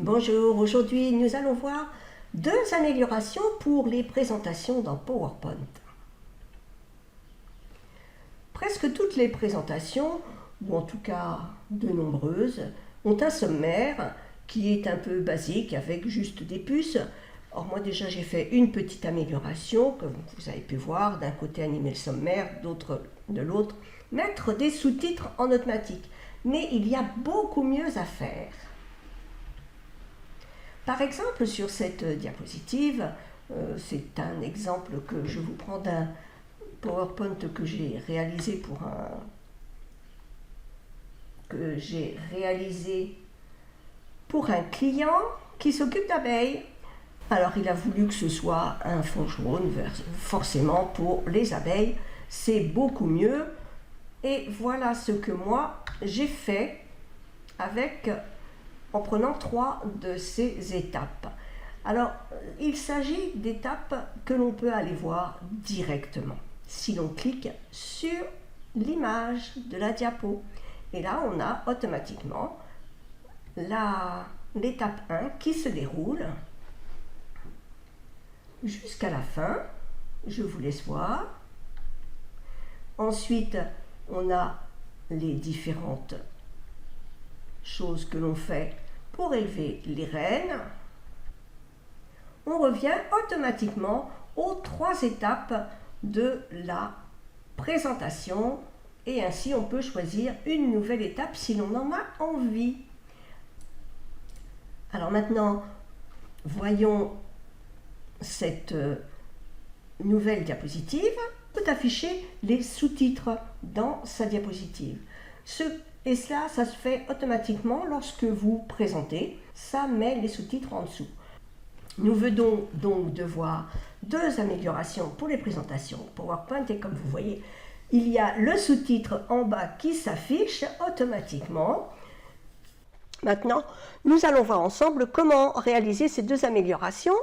Bonjour, aujourd'hui nous allons voir deux améliorations pour les présentations dans PowerPoint. Presque toutes les présentations, ou en tout cas de nombreuses, ont un sommaire qui est un peu basique avec juste des puces. Or moi déjà j'ai fait une petite amélioration, comme vous avez pu voir, d'un côté animer le sommaire, d'autre de l'autre, mettre des sous-titres en automatique. Mais il y a beaucoup mieux à faire. Par exemple, sur cette diapositive, c'est un exemple que je vous prends d'un PowerPoint que j'ai réalisé pour un client qui s'occupe d'abeilles. Alors il a voulu que ce soit un fond jaune, forcément pour les abeilles, c'est beaucoup mieux. Et voilà ce que moi j'ai fait en prenant 3 de ces étapes. Alors, il s'agit d'étapes que l'on peut aller voir directement si l'on clique sur l'image de la diapo. Et là, on a automatiquement l'étape 1 qui se déroule jusqu'à la fin. Je vous laisse voir. Ensuite, on a les différentes choses que l'on fait pour élever les reines. On revient automatiquement aux 3 étapes de la présentation et ainsi on peut choisir une nouvelle étape si l'on en a envie. Alors maintenant, voyons cette nouvelle diapositive. On peut afficher les sous-titres dans sa diapositive. Et cela, ça se fait automatiquement lorsque vous présentez. Ça met les sous-titres en dessous. Nous venons donc de voir 2 améliorations pour les présentations PowerPoint. Et comme vous voyez, il y a le sous-titre en bas qui s'affiche automatiquement. Maintenant, nous allons voir ensemble comment réaliser ces 2 améliorations,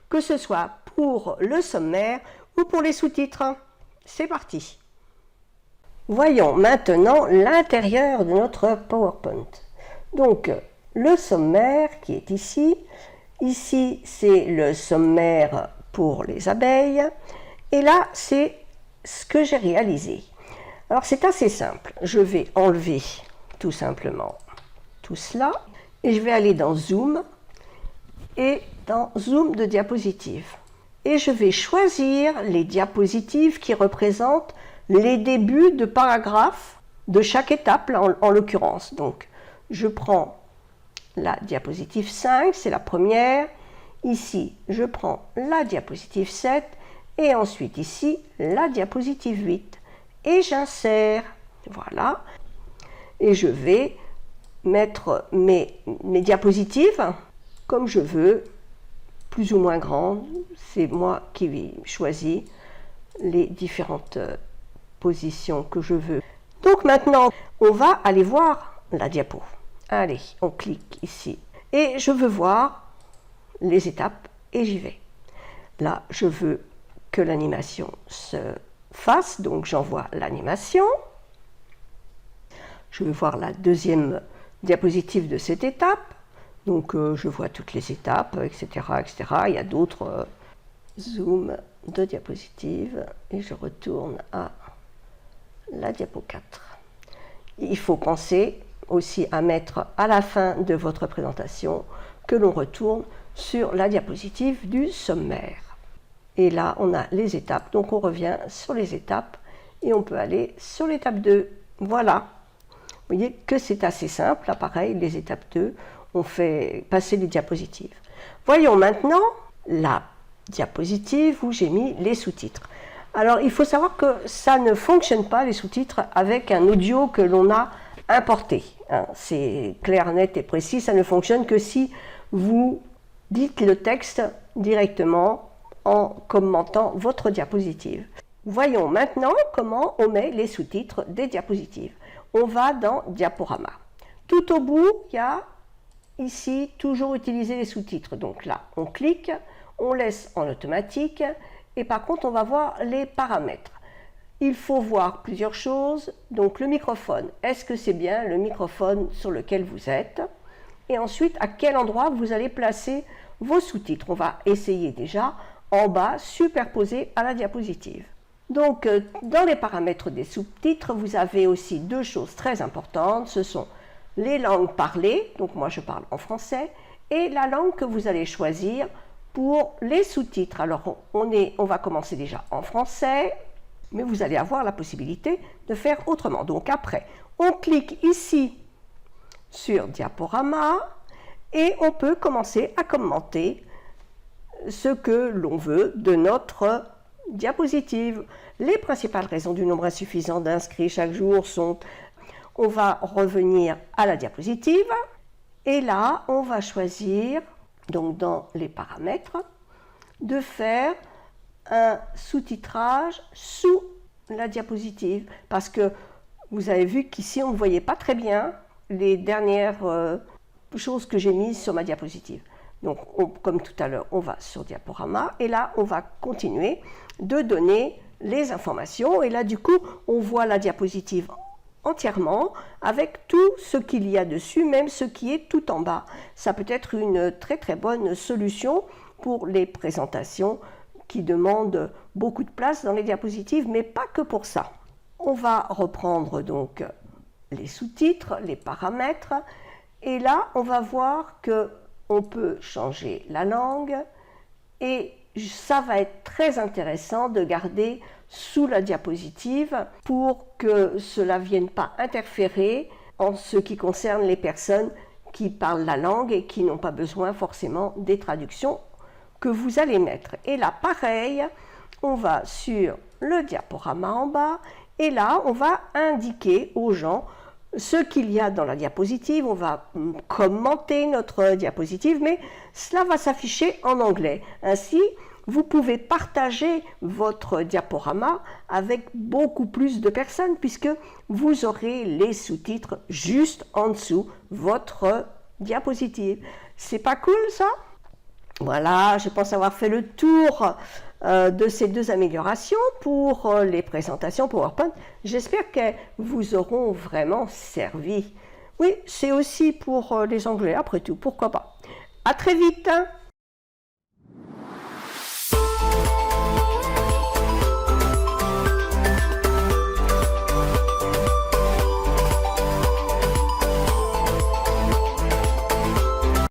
que ce soit pour le sommaire ou pour les sous-titres. C'est parti! Voyons maintenant l'intérieur de notre PowerPoint. Donc, le sommaire qui est ici. Ici, c'est le sommaire pour les abeilles. Et là, c'est ce que j'ai réalisé. Alors, c'est assez simple. Je vais enlever tout simplement tout cela. Et je vais aller dans Zoom et dans Zoom de diapositives. Et je vais choisir les diapositives qui représentent les débuts de paragraphes de chaque étape, en l'occurrence. Donc, je prends la diapositive 5, c'est la première. Ici, je prends la diapositive 7 et ensuite ici, la diapositive 8. Et j'insère. Voilà. Et je vais mettre mes diapositives comme je veux, plus ou moins grandes. C'est moi qui choisis les différentes position que je veux. Donc maintenant, on va aller voir la diapo. Allez, on clique ici. Et je veux voir les étapes et j'y vais. Là, je veux que l'animation se fasse, donc j'envoie l'animation. Je veux voir la deuxième diapositive de cette étape. Donc je vois toutes les étapes, etc. etc. Il y a d'autres zooms de diapositives et je retourne à la diapo 4. Il faut penser aussi à mettre à la fin de votre présentation que l'on retourne sur la diapositive du sommaire. Et là, on a les étapes, donc on revient sur les étapes et on peut aller sur l'étape 2. Voilà. Vous voyez que c'est assez simple. Là, pareil, les étapes 2, on fait passer les diapositives. Voyons maintenant la diapositive où j'ai mis les sous-titres. Alors, il faut savoir que ça ne fonctionne pas, les sous-titres, avec un audio que l'on a importé. C'est clair, net et précis. Ça ne fonctionne que si vous dites le texte directement en commentant votre diapositive. Voyons maintenant comment on met les sous-titres des diapositives. On va dans Diaporama. Tout au bout, il y a ici toujours utiliser les sous-titres. Donc là, on clique, on laisse en automatique. Et par contre, on va voir les paramètres. Il faut voir plusieurs choses. Donc le microphone, est-ce que c'est bien le microphone sur lequel vous êtes? et ensuite à quel endroit vous allez placer vos sous-titres. On va essayer déjà en bas, superposé à la diapositive. Donc, dans les paramètres des sous-titres, vous avez aussi deux choses très importantes. Ce sont les langues parlées, donc moi je parle en français, et la langue que vous allez choisir pour les sous-titres. Alors, on va commencer déjà en français, mais vous allez avoir la possibilité de faire autrement. Donc après, on clique ici sur Diaporama et on peut commencer à commenter ce que l'on veut de notre diapositive. Les principales raisons du nombre insuffisant d'inscrits chaque jour sont, on va revenir à la diapositive et là on va choisir, donc dans les paramètres, de faire un sous-titrage sous la diapositive parce que vous avez vu qu'ici on ne voyait pas très bien les dernières choses que j'ai mises sur ma diapositive. Donc, comme tout à l'heure, on va sur Diaporama et là, on va continuer de donner les informations. Et là, du coup, on voit la diapositive entièrement avec tout ce qu'il y a dessus, même ce qui est tout en bas. Ça peut être une très très bonne solution pour les présentations qui demandent beaucoup de place dans les diapositives, mais pas que pour ça. On va reprendre donc les sous-titres, les paramètres, et là, on va voir que on peut changer la langue et ça va être très intéressant de garder sous la diapositive pour que cela ne vienne pas interférer en ce qui concerne les personnes qui parlent la langue et qui n'ont pas besoin forcément des traductions que vous allez mettre. Et là, pareil, on va sur le diaporama en bas et là, on va indiquer aux gens ce qu'il y a dans la diapositive. On va commenter notre diapositive, mais cela va s'afficher en anglais. Ainsi, vous pouvez partager votre diaporama avec beaucoup plus de personnes puisque vous aurez les sous-titres juste en dessous votre diapositive. C'est pas cool ça? Voilà, je pense avoir fait le tour de ces deux améliorations pour les présentations PowerPoint. J'espère qu'elles vous auront vraiment servi. Oui, c'est aussi pour les Anglais, après tout, pourquoi pas. À très vite hein.